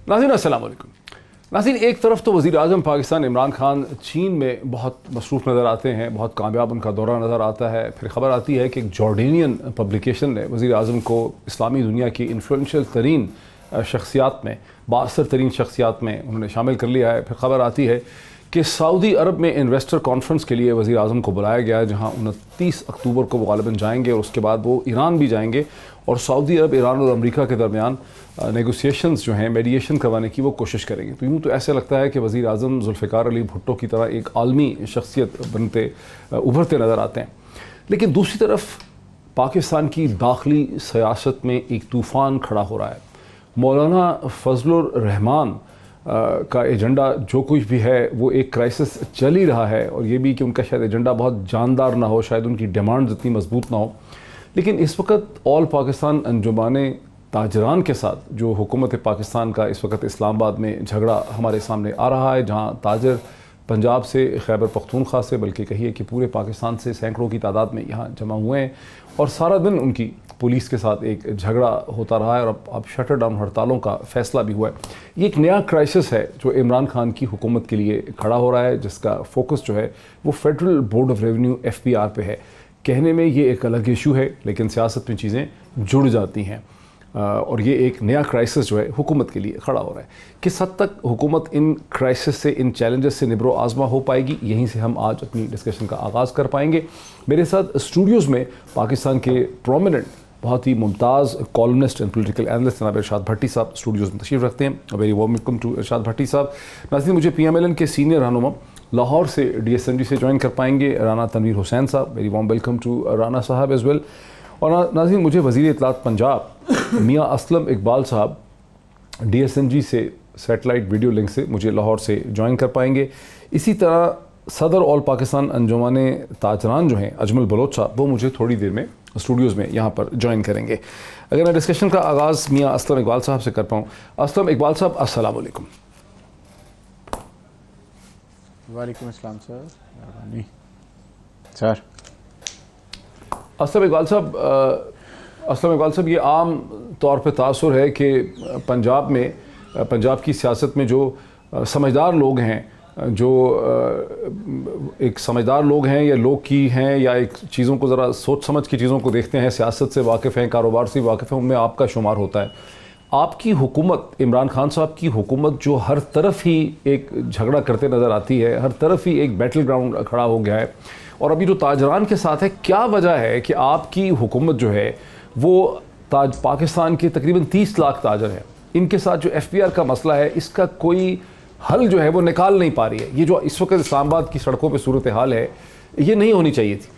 नाज़रीन अस्सलाम वालेकुम। नाज़रीन, एक तरफ तो वज़ीर आज़म पाकिस्तान इमरान खान चीन में बहुत मसरूफ़ नज़र आते हैं, बहुत कामयाब उनका दौरा नज़र आता है। फिर ख़बर आती है कि एक जॉर्डेनियन पब्लिकेशन ने वज़ीर आज़म को इस्लामी दुनिया की इन्फ्लुएंशियल तरीन शख्सियात में, बाअसर तरीन शख्सियात में उन्होंने शामिल कर लिया है। फिर ख़बर आती है कि सऊदी अरब में इन्वेस्टर कॉन्फ्रेंस के लिए वज़ीर आज़म को बुलाया गया है, जहाँ 29 अक्टूबर को वो गालिबन जाएंगे और उसके बाद वो ईरान भी जाएंगे और सऊदी अरब, ईरान और अमेरिका के दरमियान नेगोशिएशंस जो हैं, मेडिएशन करवाने की वो कोशिश करेंगे। तो यूँ तो ऐसे लगता है कि वज़ीर आज़म जुल्फ़िकार अली भुट्टो की तरह एक आलमी शख्सियत बनते उभरते नज़र आते हैं। लेकिन दूसरी तरफ पाकिस्तान की दाखिली सियासत में एक तूफ़ान खड़ा हो रहा है। मौलाना फजलुर रहमान का एजेंडा जो कुछ भी है वो एक क्राइसिस चल ही रहा है, और ये भी कि उनका शायद एजेंडा बहुत जानदार ना हो, शायद उनकी डिमांड इतनी मजबूत ना हो। लेकिन इस वक्त ऑल पाकिस्तान अंजुमाने ताजरान के साथ जो हुकूमत पाकिस्तान का इस वक्त इस्लामाबाद में झगड़ा हमारे सामने आ रहा है, जहाँ ताजर पंजाब से, खैबर पख्तूनख्वा से, बल्कि कहिए कि पूरे पाकिस्तान से सैकड़ों की तादाद में यहाँ जमा हुए हैं, और सारा दिन उनकी पुलिस के साथ एक झगड़ा होता रहा है, और अब शटर डाउन हड़तालों का फ़ैसला भी हुआ है। ये एक नया क्राइसिस है जो इमरान खान की हुकूमत के लिए खड़ा हो रहा है, जिसका फोकस जो है वो federal board of revenue FBR पे है। कहने में ये एक अलग इशू है, लेकिन सियासत में चीज़ें जुड़ जाती हैं, और ये एक नया क्राइसिस जो है हुकूमत के लिए खड़ा हो रहा है। किस हद तक हुकूमत इन क्राइसिस से, इन चैलेंजेस से निब्रो आज़मा हो पाएगी, यहीं से हम आज अपनी डिस्कशन का आगाज़ कर पाएंगे। मेरे साथ स्टूडियोज़ में पाकिस्तान के प्रोमिनेंट, बहुत ही मुमताज़ कॉलमिस्ट एंड पोलिटिकल एनालिस्ट जनाब इरशाद भट्टी साहब स्टूडियोज़ में तशरीफ़ रखते हैं। Very warm welcome to Irshad Bhatti साहब। नाज़रीन, मुझे PMLN के सीनियर रहनुमा लाहौर से DSMG से ज्वाइन कर पाएंगे Rana Tanveer Hussain sahab. Very warm welcome to Rana sahab as well. और नाज़रीन, मुझे वज़ीर इत्तलात पंजाब मियाँ असलम इकबाल साहब DSMG से सैटेलाइट वीडियो लिंक से मुझे लाहौर से ज्वाइन कर पाएंगे। इसी तरह सदर ऑल पाकिस्तान अंजुमाने ताजरान जो हैं अजमल बलोच साहब, वो मुझे थोड़ी देर में स्टूडियोज़ में यहाँ पर ज्वाइन करेंगे। अगर मैं डिस्कशन का आगाज़ मियाँ असलम इकबाल साहब से कर पाऊँ। असलम इकबाल साहब, अस्सलाम वालेकुम। वालेकुम अस्सलाम सर। सर असलम इकबाल साहब, ये आम तौर पे तासुर है कि पंजाब की सियासत में जो समझदार लोग हैं, जो एक समझदार लोग हैं या लोग की हैं, या एक चीज़ों को ज़रा सोच समझ की चीज़ों को देखते हैं, सियासत से वाकिफ़ हैं, कारोबार से वाकिफ़ हैं, उनमें आपका शुमार होता है। आपकी हुकूमत, इमरान खान साहब की हुकूमत, जो हर तरफ ही एक झगड़ा करते नज़र आती है, हर तरफ ही एक बैटल ग्राउंड खड़ा हो गया है, और अभी जो ताजरान के साथ है, क्या वजह है कि आपकी हुकूमत जो है वो पाकिस्तान के तकरीबन 30 लाख ताजर हैं, इनके साथ जो FBR का मसला है, इसका कोई हल जो है वो निकाल नहीं पा रही है? ये जो इस वक्त इस्लामाबाद की सड़कों पे सूरत हाल है, ये नहीं होनी चाहिए थी।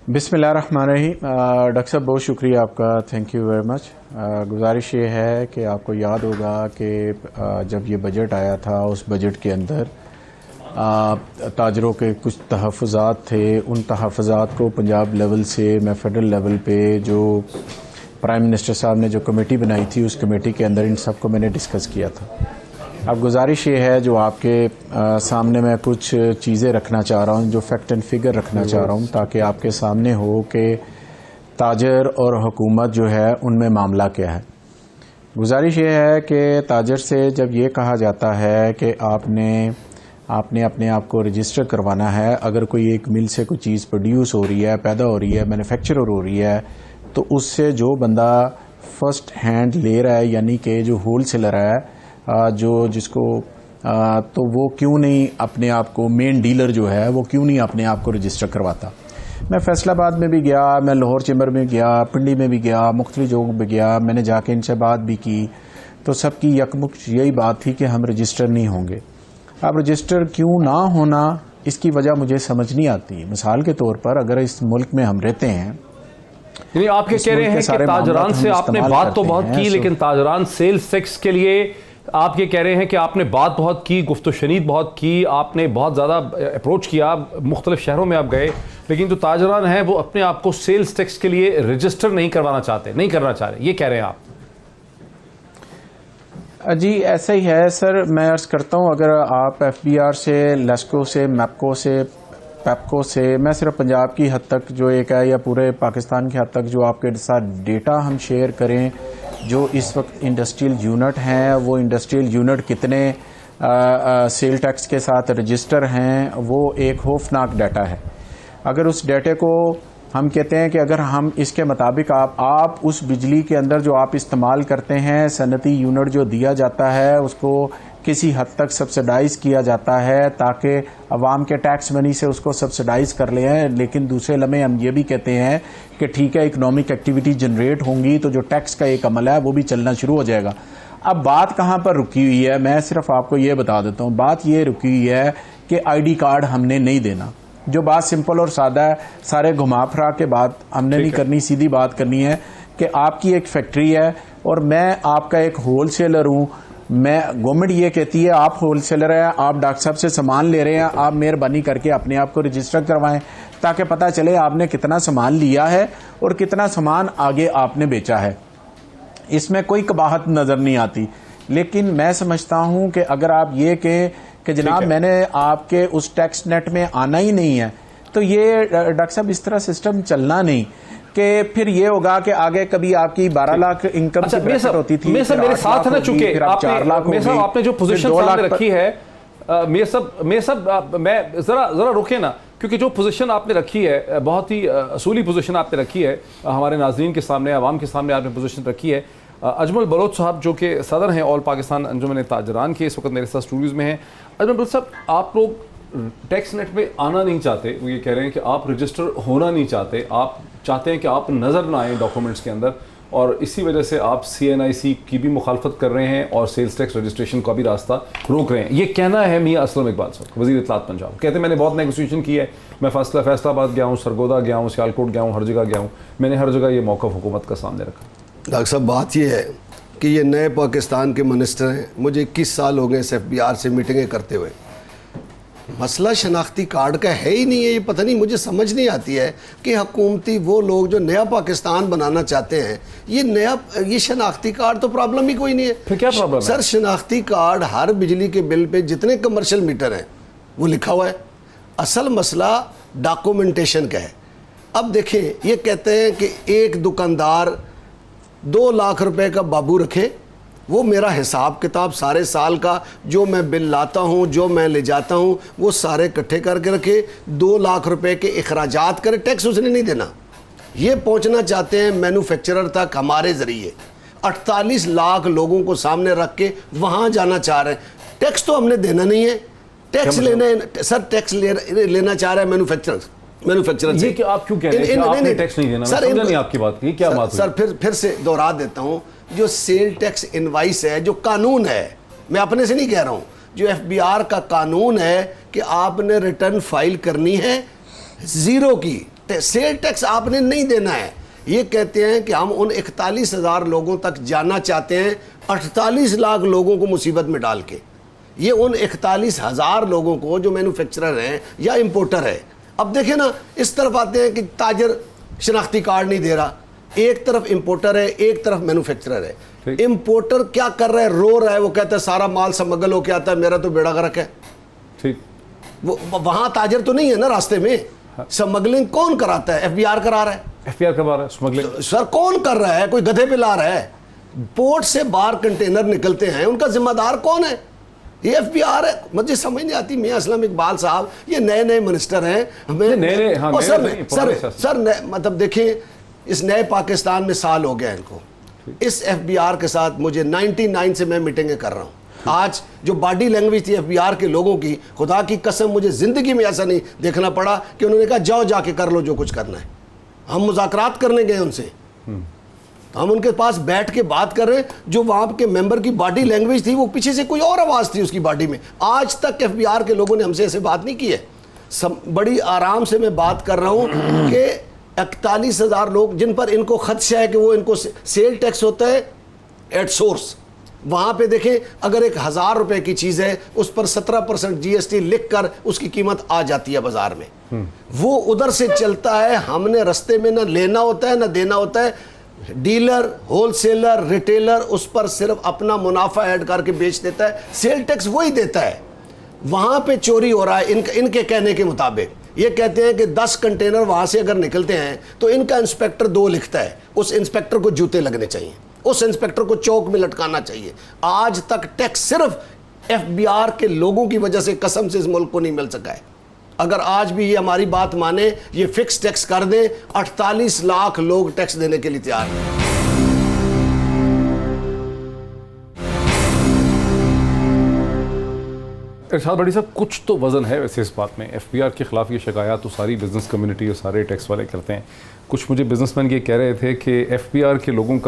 बिस्मिल्लाहिर्रहमानिर्रहीम। डॉक्टर साहब, बहुत शुक्रिया आपका, थैंक यू वेरी मच। गुजारिश ये है कि आपको याद होगा कि जब ये बजट आया था, उस बजट के अंदर ताजरों के कुछ तहफ़्फ़ुज़ात थे। उन तहफ़्फ़ुज़ात को पंजाब लेवल से मैं फेडरल लेवल पे जो प्राइम मिनिस्टर साहब ने जो कमेटी बनाई थी, उस कमेटी के अंदर इन सब को मैंने डिस्कस किया था। अब गुजारिश ये है, जो आपके सामने मैं कुछ चीज़ें रखना चाह रहा हूँ, जो फैक्ट एंड फिगर रखना चाह रहा हूँ, ताकि आपके सामने हो कि ताजर और हुकूमत जो है उनमें मामला क्या है। गुजारिश ये है कि ताजर से जब ये कहा जाता है कि आपने अपने आप को रजिस्टर करवाना है, अगर कोई एक मिल से कोई चीज़ प्रोड्यूस हो रही है, पैदा हो रही है, मैन्युफैक्चर हो रही है, तो उससे जो बंदा फर्स्ट हैंड ले रहा है, यानी कि जो होल सेलर है, तो वो क्यों नहीं अपने आप को, मेन डीलर जो है वो क्यों नहीं अपने आप को रजिस्टर करवाता। मैं फैसलाबाद में भी गया, मैं लाहौर चैम्बर में गया, पिंडी में भी गया, मुख्तलिफ जगहों पे गया, मैंने जाके इनसे बात भी की, तो सबकी यकमुख यही बात थी कि हम रजिस्टर नहीं होंगे। अब रजिस्टर क्यों ना होना, इसकी वजह मुझे समझ नहीं आती। मिसाल के तौर पर अगर इस मुल्क में हम रहते हैं, यानी आप ये कह रहे हैं कि ताजरान से आपने बात तो बहुत की, लेकिन ताजरान सेल्स टैक्स के लिए आप ये कह रहे हैं कि आपने बात बहुत की, गुफ्तो शनीद बहुत की, आपने बहुत ज़्यादा अप्रोच किया, मुख्तलिफ शहरों में आप गए, लेकिन जो ताजरान हैं वो अपने आप को सेल्स टैक्स के लिए रजिस्टर नहीं करवाना चाहते, नहीं करना चाह रहे, ये कह रहे हैं आप? जी ऐसा ही है सर। मैं अर्ज़ करता हूँ, अगर आप FBR से, लेस्को से, मैपको से पेप्को से, मैं सिर्फ पंजाब की हद तक जो एक है या पूरे पाकिस्तान की हद तक जो आपके साथ डेटा हम शेयर करें, जो इस वक्त इंडस्ट्रियल यूनिट हैं, वो इंडस्ट्रियल यूनिट कितने सेल टैक्स के साथ रजिस्टर हैं, वो एक खौफनाक डाटा है। अगर उस डाटे को हम कहते हैं कि अगर हम इसके मुताबिक आप उस बिजली के अंदर जो आप इस्तेमाल करते हैं, सनती यूनिट जो दिया जाता है उसको किसी हद तक सब्सिडाइज किया जाता है ताकि अवाम के टैक्स मनी से उसको सब्सिडाइज कर लें, लेकिन दूसरे लम्हे हम ये भी कहते हैं कि ठीक है इकोनॉमिक एक्टिविटी जनरेट होंगी तो जो टैक्स का एक अमल है वो भी चलना शुरू हो जाएगा। अब बात कहाँ पर रुकी हुई है, मैं सिर्फ आपको ये बता देता हूँ। बात ये रुकी हुई है कि आईडी कार्ड हमने नहीं देना। जो बात सिंपल और सादा है, सारे घुमा फिरा के बात हमने नहीं करनी, सीधी बात करनी है कि आपकी एक फैक्ट्री है और मैं आपका एक होलसेलर हूँ। मैं गवर्नमेंट ये कहती है आप होलसेलर हैं, आप डॉक्टर साहब से सामान ले रहे हैं, आप मेहरबानी करके अपने आप को रजिस्टर करवाएं ताकि पता चले आपने कितना सामान लिया है और कितना सामान आगे आपने बेचा है। इसमें कोई कबाहत नजर नहीं आती। लेकिन मैं समझता हूं कि अगर आप ये कहें कि जनाब मैंने आपके उस टैक्स नेट में आना ही नहीं है, तो ये डॉक्टर साहब इस तरह सिस्टम चलना नहीं कि फिर ये होगा कि आगे कभी आपकी 12 लाख इनकम अच्छा, की ब्रैकेट होती थी, मेरे साथ ना चुके आपने जो पोजीशन सामने रखी है, मेरे सब मैं जरा रुके ना, क्योंकि जो पोजीशन आपने रखी है बहुत ही असूली पोजीशन आपने रखी है, हमारे नाज़रीन के सामने, आवाम के सामने आपने पोजीशन रखी है। अजमल बलोच साहब जो कि सदर हैं ऑल पाकिस्तान अंजुमन ताजरान के, इस वक्त मेरे साथ स्टूडियोज़ में हैं। अजमल बलोच साहब, आप लोग टैक्स नेट में आना नहीं चाहते, वो ये कह रहे हैं कि आप रजिस्टर होना नहीं चाहते, आप चाहते हैं कि आप नज़र ना आए डॉक्यूमेंट्स के अंदर, और इसी वजह से आप CNIC की भी मुखालफत कर रहे हैं और सेल्स टैक्स रजिस्ट्रेशन का भी रास्ता रोक रहे हैं। ये कहना है मियाँ असलम इकबाल साहब, वज़ीर इत्तलात पंजाब, कहते हैं मैंने बहुत नेगोशिएशन की है, मैं फैसलाबाद गया हूँ, सरगोदा गया हूँ, सियालकोट गया हूँ, हर जगह गया हूँ, मैंने हर जगह ये मौक़िफ़ हुकूमत का सामने रखा। डॉक्टर साहब, बात ये है कि ये नए पाकिस्तान के मिनिस्टर हैं, मुझे 21 साल हो गए SFBR से मीटिंगें करते हुए। मसला शनाख्ती कार्ड का है ही नहीं है। ये पता नहीं, मुझे समझ नहीं आती है कि हुकूमती वो लोग जो नया पाकिस्तान बनाना चाहते हैं, ये शनाख्ती कार्ड तो प्रॉब्लम ही कोई नहीं है। फिर क्या प्रॉब्लम है? सर, शनाख्ती कार्ड हर बिजली के बिल पे जितने कमर्शियल मीटर हैं वो लिखा हुआ है। असल मसला डॉक्यूमेंटेशन का है। अब देखें, ये कहते हैं कि एक दुकानदार 2 लाख रुपए का बाबू रखे, वो मेरा हिसाब किताब सारे साल का जो मैं बिल लाता हूँ, जो मैं ले जाता हूँ, वो सारे इकट्ठे करके रखे, 2 लाख रुपए के अखराजात करे, टैक्स उसने नहीं देना। ये पहुँचना चाहते हैं मैन्युफैक्चरर तक हमारे ज़रिए। 48 लाख लोगों को सामने रख के वहाँ जाना चाह रहे हैं। टैक्स तो हमने देना नहीं है, टैक्स लेना है सर, टैक्स लेना चाह रहे हैं मैन्युफैक्चरर से। ये कि आप क्यों कह रहे हैं कि आपने टैक्स नहीं देना? सर, नहीं आपकी बात की क्या बात? सर फिर से दोहरा देता हूँ, जो सेल टैक्स इनवाइस है, जो कानून है, मैं अपने से नहीं कह रहा हूँ, जो FBR का कानून है कि आपने रिटर्न फाइल करनी है 0 की, सेल टैक्स आपने नहीं देना है। ये कहते हैं कि हम उन 41,000 लोगों तक जाना चाहते हैं, 48 लाख लोगों को मुसीबत में डाल के। ये उन 41,000 लोगों को जो मैन्युफैक्चरर हैं या इम्पोर्टर है। अब देखें ना, इस तरफ आते हैं कि ताजर शनाख्ती कार्ड नहीं दे रहा, एक तरफ इंपोर्टर है, एक तरफ मैन्युफैक्चरर है। इंपोर्टर क्या कर रहा है? रो रहा है, वो कहता है सारा माल स्मगल होके आता है, मेरा तो बेड़ा गर्क है। ठीक, वो वहां ताजर तो नहीं है ना रास्ते में। स्मगलिंग कौन कराता है? FBR करा रहा है। FBR करा रहा है स्मगलिंग? सर, कौन कर रहा है? कोई गधे पे ला रहा है? पोर्ट से बाहर कंटेनर निकलते हैं, उनका जिम्मेदार कौन है? ये FBR है। मुझे समझ नहीं आती। मियां असलम इकबाल साहब, ये नए मिनिस्टर हैं, हमें मतलब देखें, इस नए पाकिस्तान में साल हो गया इनको। इस FBR के साथ मुझे 99 से मैं मीटिंगें कर रहा हूँ। आज जो बॉडी लैंग्वेज थी FBR के लोगों की, खुदा की कसम मुझे ज़िंदगी में ऐसा नहीं देखना पड़ा कि उन्होंने कहा जाओ जाके कर लो जो कुछ करना है। हम मुज़ाकरात करने गए उनसे, हम उनके पास बैठ के बात कर रहे हैं। जो वहाँ के मेंबर की बॉडी लैंग्वेज थी, वो पीछे से कोई और आवाज़ थी उसकी बॉडी में। आज तक FBR के लोगों ने हमसे ऐसे बात नहीं की है। बड़ी आराम से मैं बात कर रहा हूँ कि 41,000 लोग जिन पर इनको खदशा है कि वो इनको सेल टैक्स होता है एट सोर्स, वहाँ पे देखें, अगर 1,000 रुपए की चीज़ है, उस पर 17% GST लिख कर उसकी कीमत आ जाती है बाजार में। वो उधर से चलता है, हमने रस्ते में न लेना होता है न देना होता है। डीलर, होलसेलर, रिटेलर उस पर सिर्फ अपना मुनाफा ऐड करके बेच देता है, सेल टैक्स वही देता है। वहाँ पे चोरी हो रहा है इनके कहने के मुताबिक। ये कहते हैं कि 10 कंटेनर वहाँ से अगर निकलते हैं तो इनका इंस्पेक्टर 2 लिखता है, उस इंस्पेक्टर को जूते लगने चाहिए, उस इंस्पेक्टर को चौक में लटकाना चाहिए। आज तक टैक्स सिर्फ FBR के लोगों की वजह से कसम से इस मुल्क को नहीं मिल सका है। अगर आज भी ये हमारी बात माने, ये फिक्स टैक्स कर दे, 48 लाख लोग टैक्स देने के लिए तैयार हैं। इरशाद भट्टी साहब, कुछ तो वजन है वैसे इस बात में। FBR के खिलाफ ये शिकायत तो सारी बिजनेस कम्युनिटी और सारे टैक्स वाले करते हैं। कुछ मुझे बिजनेसमैन ये कह रहे थे कि FBR के लोगों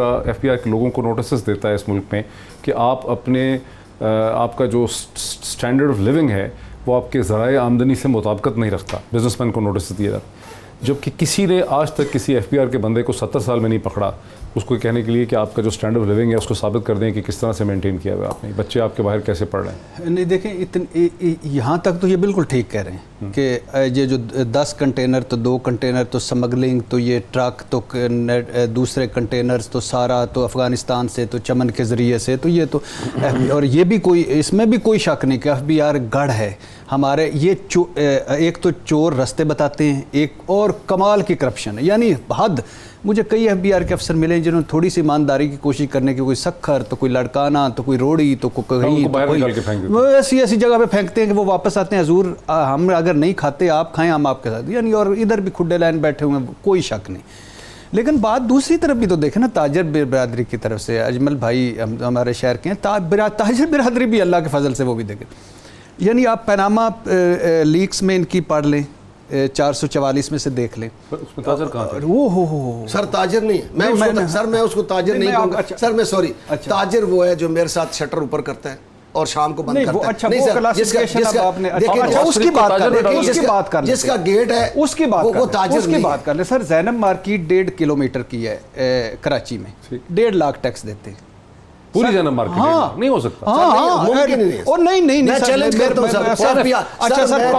को नोटिस देता है इस मुल्क में कि आप अपने आपका जो स्टैंडर्ड ऑफ लिविंग है वो आपके ज़राए आमदनी से मुताबिकत नहीं रखता। बिजनेसमैन को नोटिस दिया जाता, जबकि किसी ने आज तक किसी FBR के बंदे को 70 साल में नहीं पकड़ा उसको कहने के लिए कि आपका जो स्टैंडर्ड ऑफ लिविंग है उसको साबित कर दें कि किस तरह से मेंटेन किया हुआ आपने, बच्चे आपके बाहर कैसे पढ़ रहे हैं। नहीं देखें, यहाँ तक तो ये बिल्कुल ठीक कह रहे हैं कि ये जो 10 कंटेनर तो 2 कंटेनर तो स्मगलिंग, तो ये ट्रक तो दूसरे कंटेनर्स तो सारा तो अफ़गानिस्तान से तो चमन के ज़रिए से, तो ये तो और ये भी कोई, इसमें भी कोई शक नहीं कि FBR गढ़ है हमारे। ये एक तो चोर रास्ते बताते हैं, एक और कमाल की करप्शन है, यानी हद। मुझे कई FBR के अफसर मिले जिन्होंने थोड़ी सी ईमानदारी की कोशिश करने की, कोई सखर तो कोई लड़काना तो कोई रोड़ी तो कहीं तो ऐसी ऐसी जगह पे फेंकते हैं कि वो वापस आते हैं, हजूर हम अगर नहीं खाते आप खाएं, हम आपके साथ, यानी। और इधर भी खुड्डे लाइन बैठे हुए हैं, कोई शक नहीं। लेकिन बात दूसरी तरफ भी तो देखें ना, ताजर बिरादरी की तरफ से, अजमल भाई हमारे शहर के हैं, ताजर बिरादरी भी अल्लाह के फजल से वो भी देखें। यानी आप पनामा लीक्स में इनकी पढ़ लें, 444 में से देख लें, उसमें ताजर कहाँ था? वो हो सर ताजर नहीं है, मैं उसको ताजर नहीं कहूँगा सर, मैं सॉरी। ताजर वो है जो मेरे साथ शटर ऊपर करता है और शाम को बंद करता है। अच्छा, नहीं सर, उसकी बात कर ले, जिसका गेट है उसकी बात कर ले सर। ज़ैनब मार्केट 1.5 किलोमीटर की है कराची में, 1.5 लाख टैक्स देते हैं पूरी ज़ैनब मार्केट। हाँ, नहीं हो सकता। मुमकिन नहीं है। और नहीं मैं चैलेंज करता हूं सर। अच्छा सर,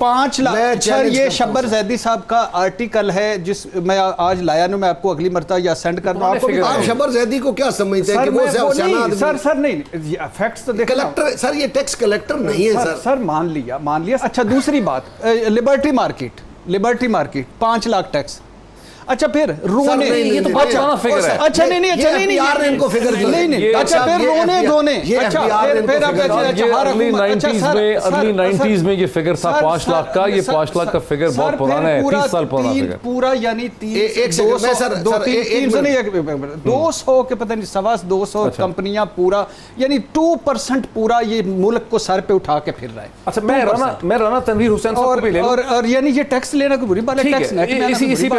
5 लाख सर, ये शब्बर जैदी साहब का आर्टिकल है जिस मैं आज लाया नहीं, मैं आपको अगली मरतबा या सेंड कर दूं आपको। आप शब्बर जैदी को क्या समझते हैं कि वो सर नहीं, फैक्ट्स तो देखो कलेक्टर सर, ये टैक्स कलेक्टर नहीं है सर। मान लिया। अच्छा, दूसरी बात, लिबर्टी मार्केट 5 लाख टैक्स। अच्छा, फिर रोने, ये तो बहुत पुराना फिगर है। अच्छा नहीं, इनको फिगर नहीं। अच्छा, फिर रोने धोने, अच्छा फिर अर्ली 90s में ये फिगर था 5 लाख का। ये 5 लाख का फिगर बहुत पुराना है, 30 साल पुराना फिगर पूरा, यानी 200 के पता नहीं 200 कंपनियां, पूरा यानी 2% पूरा ये मुल्क को सर पे उठा के फिर रहा है। अच्छा, मैं राना तनवीर हुसैन साहब को भी ले लूं, और यानी ये टैक्स लेना कोई बुरी बात है, टैक्स इसी पे।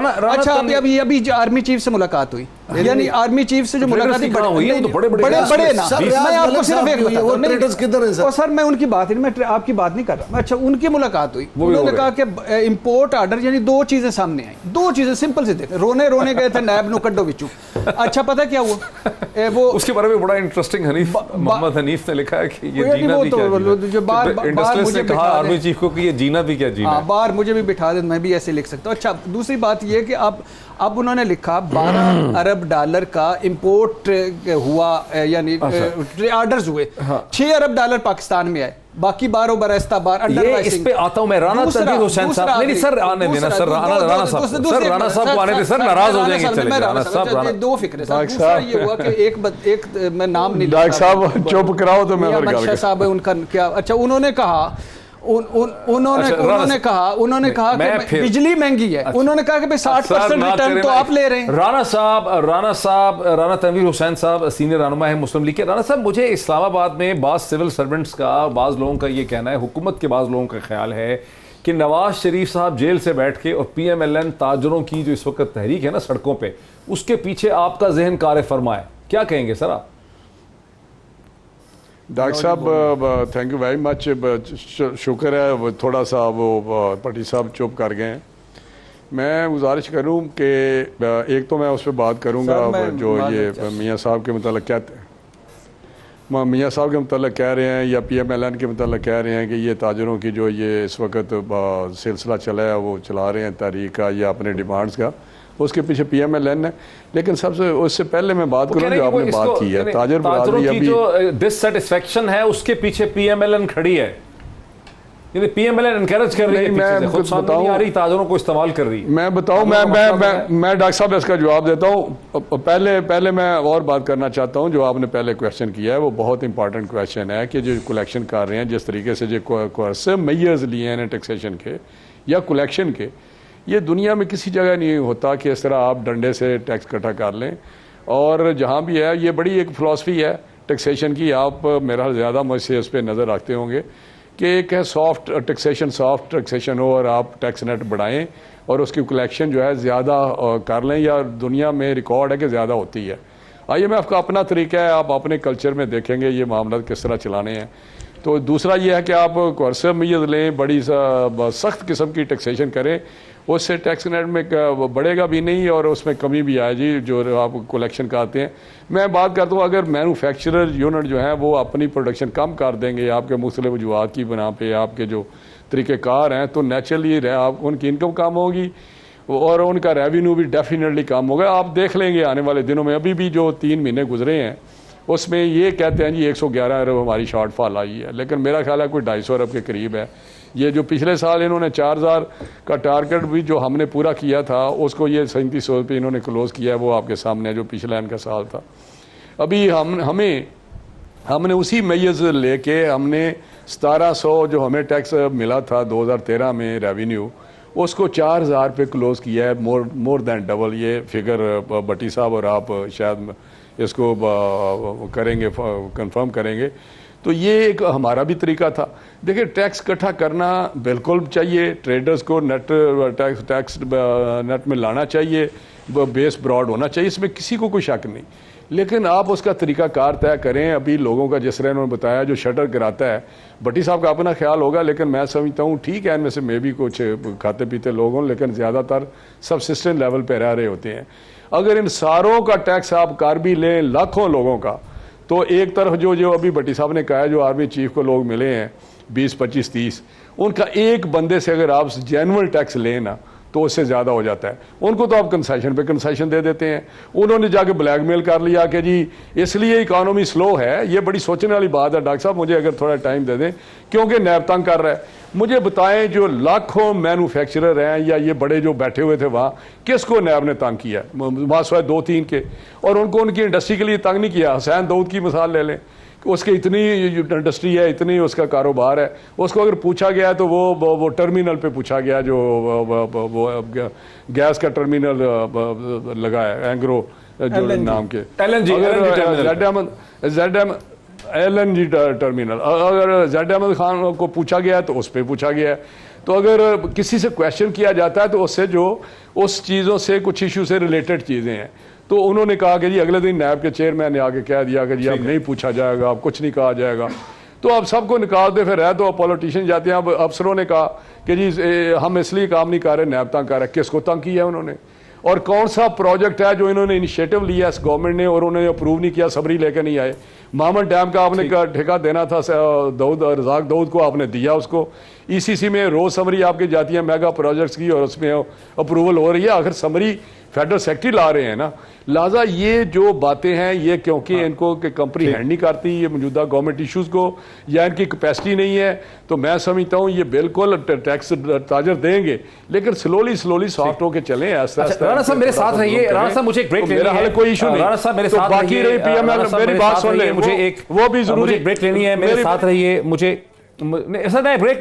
अच्छा, अभी आर्मी चीफ से मुलाकात हुई, यानी आर्मी चीफ से जो मुलाकात हुई, बड़े ना, मैं आपको सिर्फ एक बताऊं सर, मैं उनकी बात नहीं, मैं आपकी बात नहीं कर रहा। अच्छा, उनकी मुलाकात हुई, उन्होंने कहा कि इंपोर्ट ऑर्डर, यानी 2 चीजें सामने आई, 2 चीजें सिंपल से देखें। रोने गए थे नैब नु कड्डो विचू। अच्छा, पता क्या हुआ वो उसके बारे में बड़ा इंटरेस्टिंग मोहम्मद हनीफ ने लिखा है कि ये जीना भी क्या, जो बार मुझे कहा आर्मी चीफ को कि ये जीना भी क्या जीना, बार मुझे भी बिठा दे, मैं भी ऐसे लिख सकता हूँ। अच्छा, दूसरी बात ये कि अब उन्होंने लिखा 12 अरब डॉलर का इंपोर्ट हुआ, यानी ऑर्डर्स हुए, 6 अरब डॉलर पाकिस्तान में आए, बाकी 12 बरस्ता बार अंडर ये इस पे आता हूं मैं। राना तनवीर हुसैन साहब, नहीं सर आने देना सर, राना साहब को आने दे सर, नाराज हो जाएंगे। चले राना साहब, 2 फिक्रे सर। दूसरा ये हुआ कि एक मैं नाम नहीं, डॉक्टर साहब चुप कराओ तो मैं मंशा साहब है उनका क्या। अच्छा, उन्होंने कहा उन्होंने कहा कि बिजली महंगी है, उन्होंने कहा कि भाई 60% रिटर्न तो आप ले रहे हैं। राना तनवीर हुसैन साहब सीनियर रहनुमा है मुस्लिम लीग के। राना साहब, मुझे इस्लामाबाद में बाज़ सिविल सर्वेंट्स का, बाज़ लोगों का ये कहना है, हुकूमत के बाज़ लोगों का ख्याल है कि नवाज शरीफ साहब जेल से बैठ के और PMLN ताजरों की जो इस वक्त तहरीक है ना सड़कों पर, उसके पीछे आपका जहन कार फरमा है, क्या कहेंगे सर आप? डॉक्टर साहब, थैंक यू वेरी मच। शुक्र है वो थोड़ा सा वो पट्टी साहब चुप कर गए हैं। मैं गुजारिश करूं कि एक तो मैं उस पर बात करूंगा जो ये मियाँ साहब के मतलब कहते हैं, मियाँ साहब के मतलब कह रहे हैं या PMLN के मतलब कह रहे हैं कि ये ताजरों की जो ये इस वक्त सिलसिला चला है वो चला रहे हैं तहरीक का या अपने डिमांड्स का, उसके पीछे PMLN है। लेकिन सबसे उससे पहले मैं बात करूँ जो आपने बात की है ताजर बरादरी, अभी जो डिससैटिस्फैक्शन है उसके पीछे PMLN खड़ी है। यानी पीएमएलएन एनकरेज कर रही है, नहीं, मैं पीछे से खुद सामने नहीं आ रही, ताजरों को इस्तेमाल कर रही है। मैं बताऊं, मैं डॉक्टर साहब इसका जवाब देता हूं। पहले मैं और बात करना चाहता हूं। जो आपने पहले क्वेश्चन किया है वो बहुत इंपॉर्टेंट क्वेश्चन है कि जो कलेक्शन कर रहे हैं, जिस तरीके से जो कोर्सिव मेजर्स लिए हैं टैक्सेशन के या कलेक्शन के, ये दुनिया में किसी जगह नहीं होता कि इस तरह आप डंडे से टैक्स इकट्ठा कर लें। और जहाँ भी है, ये बड़ी एक फ़िलासफ़ी है टैक्सेशन की। आप मेरा ज़्यादा मुझसे इस पर नज़र रखते होंगे कि एक है सॉफ्ट टैक्सेशन हो और आप टैक्स नेट बढ़ाएं और उसकी कलेक्शन जो है ज़्यादा कर लें, या दुनिया में रिकॉर्ड है कि ज़्यादा होती है। IMF का अपना तरीका है, आप अपने कल्चर में देखेंगे ये मामला किस तरह चलाने हैं। तो दूसरा ये है कि आप कोर्सिव मेजर्स लें, बड़ी सख्त किस्म की टैक्सेशन करें, उससे टैक्स नेट में बढ़ेगा भी नहीं और उसमें कमी भी आएगी जो आप कलेक्शन करते हैं। मैं बात करता हूँ, अगर मैन्युफैक्चरर यूनिट जो है वो अपनी प्रोडक्शन कम कर देंगे आपके मुख्तलिफ वजूहात की बना पे, आपके जो तरीक़ेकार हैं, तो नेचुरली आप उनकी इनकम कम होगी और उनका रेवेन्यू भी डेफिनेटली कम होगा। आप देख लेंगे आने वाले दिनों में, अभी भी जो 3 महीने गुजरे हैं उसमें ये कहते हैं जी 111 अरब हमारी शॉर्टफॉल आई है, लेकिन मेरा ख्याल है कोई 250 अरब के करीब है। ये जो पिछले साल इन्होंने 4000 का टारगेट भी जो हमने पूरा किया था, उसको ये 3700 पे इन्होंने क्लोज़ किया है। वो आपके सामने है जो पिछला इनका साल था। अभी हमने उसी मेजर्स लेके हमने 1700 जो हमें टैक्स मिला था 2013 में रेवेन्यू, उसको 4000 पे क्लोज़ किया है। मोर दैन डबल ये फिगर भट्टी साहब और आप शायद इसको करेंगे, कंफर्म करेंगे। तो ये एक हमारा भी तरीका था। देखिए, टैक्स इकट्ठा करना बिल्कुल चाहिए, ट्रेडर्स को टैक्स नेट में लाना चाहिए, बेस ब्रॉड होना चाहिए, इसमें किसी को कोई शक नहीं। लेकिन आप उसका तरीकाकार तय करें। अभी लोगों का जिस तरह उन्होंने बताया जो शटर गिराता है, भट्टी साहब का अपना ख्याल होगा, लेकिन मैं समझता हूँ ठीक है, इनमें से मैं भी कुछ खाते पीते लोग हों, लेकिन ज़्यादातर सबसिस्टेंट लेवल पर रह रहे होते हैं। अगर इन सारों का टैक्स आप कर भी लें, लाखों लोगों का, तो एक तरफ जो अभी भट्टी साहब ने कहा है, जो आर्मी चीफ को लोग मिले हैं 20, 25, 30, उनका एक बंदे से अगर आप जेन्युइन टैक्स लें ना, तो उससे ज़्यादा हो जाता है। उनको तो आप कंसेशन पे कंसेशन दे देते हैं। उन्होंने जाके ब्लैकमेल कर लिया कि जी इसलिए इकॉनमी स्लो है। ये बड़ी सोचने वाली बात है। डॉक्टर साहब मुझे अगर थोड़ा टाइम दे दें, क्योंकि नैब तंग कर रहा है। मुझे बताएं, जो लाखों मैन्युफैक्चरर हैं या ये बड़े जो बैठे हुए थे वहाँ, किसको नैब ने तंग किया? वहाँ सिवाय 2-3 के, और उनको उनकी इंडस्ट्री के लिए तंग नहीं किया। हुसैन दाऊद की मिसाल ले लें, उसकी इतनी इंडस्ट्री है, इतनी उसका कारोबार है, उसको अगर पूछा गया तो वो टर्मिनल पे पूछा गया, जो वो गैस का टर्मिनल लगा है, एंग्रो जो नाम के, LNG टर्मिनल, अगर ज़ैड अहमद खान को पूछा गया तो उस पर पूछा गया। तो अगर किसी से क्वेश्चन किया जाता है तो उससे जो उस चीज़ों से कुछ इशू से रिलेटेड चीज़ें हैं, तो उन्होंने कहा कि जी अगले दिन नैब के चेयरमैन ने आके कह दिया कि जी अब नहीं पूछा जाएगा, अब कुछ नहीं कहा जाएगा। तो अब सबको निकाल दे, फिर है तो अब पॉलिटिशियन जाते हैं। अब अफसरों ने कहा कि जी हम इसलिए काम नहीं कर रहे, नैब तंग कर रहे। किसको तंग किया है उन्होंने? और कौन सा प्रोजेक्ट है जो इन्होंने इनिशिएटिव लिया इस गवर्नमेंट ने और उन्होंने अप्रूव नहीं किया, सबरी लेकर नहीं आए? मामन डैम का आपने ठेका देना था रज़ाक दाऊद को, आपने दिया उसको। ECC में रोज समरी आपकी जाती है मेगा प्रोजेक्ट्स की और उसमें अप्रूवल हो रही है। आखिर समरी फेडरल सेक्रेटरी ला रहे हैं ना, लिहाजा ये जो बातें हैं ये क्योंकि इनको कंपनी हैंड नहीं करती ये मौजूदा गवर्नमेंट इश्यूज़ को, या इनकी कैपेसिटी नहीं है, तो मैं समझता हूँ ये बिल्कुल टैक्स ताजर देंगे, लेकिन स्लोली सॉफ्ट होकर चलें। राणा साहब मेरे साथ रहिए। राणा साहब मुझे एक ब्रेक लेनी है। मेरा हाल कोई इशू नहीं। राणा साहब मेरे तो साथ बाकी रही PML, मेरी बात सुन ले, मुझे एक वो भी जरूरी ब्रेक लेनी है। मेरे साथ रहिए। मुझे ब्रेक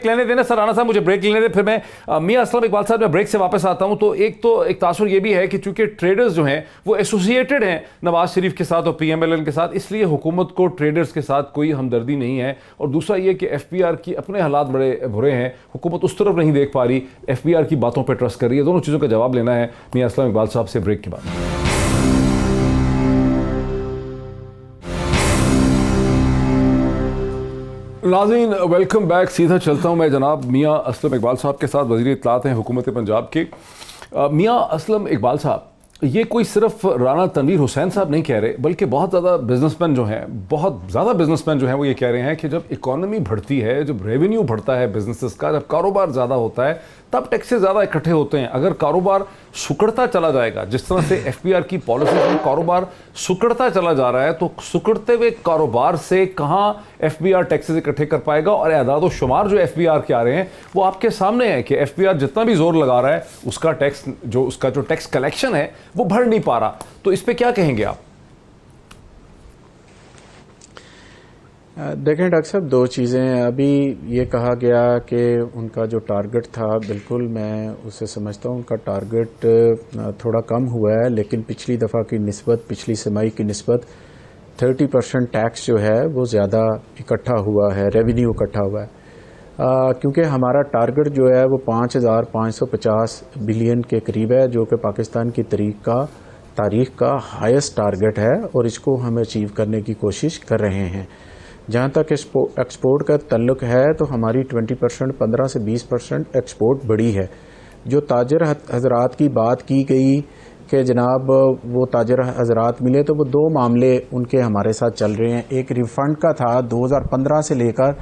लेने देना सर। राणा साहब मुझे ब्रेक लेने दे, फिर मैं मियां असलम इकबाल साहब मैं ब्रेक से वापस आता हूं। तो एक तासुर ये भी है कि चूंकि ट्रेडर्स जो हैं वो एसोसिएटेड हैं नवाज शरीफ के साथ और PMLN के साथ, इसलिए हुकूमत को ट्रेडर्स के साथ कोई हमदर्दी नहीं है। और दूसरा ये कि FBR की अपने हालात बड़े बुरे हैं, हुकूमत उस तरफ नहीं देख पा रही, FBR की बातों पर ट्रस्ट कर रही है। दोनों चीज़ों का जवाब लेना है मियां असलम इकबाल साहब से ब्रेक के बाद। नाज़रीन वेलकम बैक। सीधा चलता हूँ मैं जनाब मियां असलम इकबाल साहब के साथ, वज़ीर इत्तलात हैं हुकूमत पंजाब के। मियां असलम इकबाल साहब, ये कोई सिर्फ राना तनवीर हुसैन साहब नहीं कह रहे, बल्कि बहुत ज़्यादा बिजनेसमैन जो हैं, बहुत ज़्यादा बिजनेसमैन जो हैं वो ये कह रहे हैं कि जब इकोनॉमी बढ़ती है, जब रेवेन्यू बढ़ता है बिजनेसेस का, जब कारोबार ज़्यादा होता है, तब टैक्सेस ज़्यादा इकट्ठे होते हैं। अगर कारोबार सुकड़ता चला जाएगा, जिस तरह से FBR की पॉलिसी में कारोबार सुकड़ता चला जा रहा है, तो सुकड़ते हुए कारोबार से कहाँ FBR टैक्सेस इकट्ठे कर पाएगा। और एदाद शुमार जो FBR के आ रहे हैं वो आपके सामने है कि FBR जितना भी जोर लगा रहा है, उसका टैक्स कलेक्शन है वो बढ़ नहीं पा रहा। तो इस पे क्या कहेंगे आप? देखें डॉक्टर साहब, दो चीज़ें। अभी ये कहा गया कि उनका जो टारगेट था, बिल्कुल मैं उसे समझता हूँ, उनका टारगेट थोड़ा कम हुआ है, लेकिन पिछली दफ़ा की निस्बत, पिछली समाई की निस्बत 30% टैक्स जो है वो ज़्यादा इकट्ठा हुआ है, रेवेन्यू इकट्ठा हुआ है। क्योंकि हमारा टारगेट जो है वो 5,550 बिलियन के करीब है, जो कि पाकिस्तान की तारीख का हाईएस्ट टारगेट है, और इसको हम अचीव करने की कोशिश कर रहे हैं। जहाँ तक एक्सपोर्ट का तल्लुक है, तो हमारी 20%, 15 से 20% एक्सपोर्ट बढ़ी है। जो ताजर हजरात की बात की गई कि जनाब वो ताजर हजरात मिले, तो वो दो मामले उनके हमारे साथ चल रहे हैं। एक रिफ़ंड का था, 2015 से लेकर